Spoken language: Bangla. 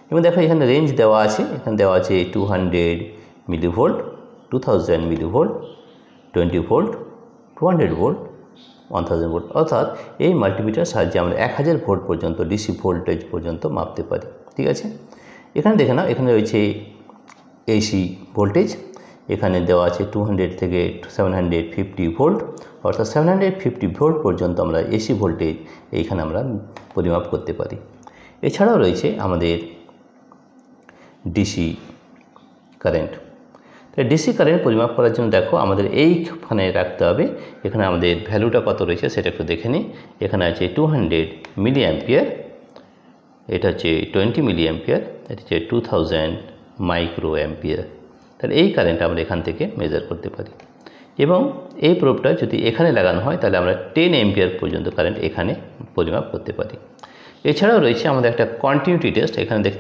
এবং দেখো এখানে রেঞ্জ দেওয়া আছে, এখানে দেওয়া আছে 200 millivolt, 2000 millivolt, 20 volt, 200 volt, 1000 volt. অর্থাৎ এই মাল্টিমিটার সাহায্যে আমরা 1000 ভোল্ট পর্যন্ত ডিসি ভোল্টেজ পর্যন্ত মাপতে পারি। ঠিক আছে, এখানে দেখে নাও, এখানে রয়েছে এসি ভোল্টেজ, এখানে দেওয়া আছে 200 থেকে 750 ভোল্ট, অর্থাৎ 750 ভোল্ট পর্যন্ত আমরা এসি ভোল্টেজ এইখানে আমরা পরিমাপ করতে পারি। এছাড়াও রয়েছে আমাদের ডিসি কারেন্ট। তো ডিসি কারেন্ট পরিমাপ করার জন্য দেখো আমাদের এইখানে রাখতে হবে, এখানে আমাদের ভ্যালুটা কত রয়েছে সেটা একটু দেখে নিই। এখানে আছে 200 মিলি অ্যাম্পিয়ার, এটা হচ্ছে 20 মিলি অ্যাম্পিয়ার, এটা হচ্ছে 2000 মাইক্রো অ্যাম্পিয়ার। তাহলে এই কারেন্ট আমরা এখান থেকে মেজার করতে পারি। এবং এই প্রোবটা যদি এখানে লাগানো হয় তাহলে আমরা 10 অ্যাম্পিয়ার পর্যন্ত কারেন্ট এখানে পরিমাপ করতে পারি। এছাড়াও রয়েছে আমাদের একটা কন্টিনিউটি টেস্ট, এখানে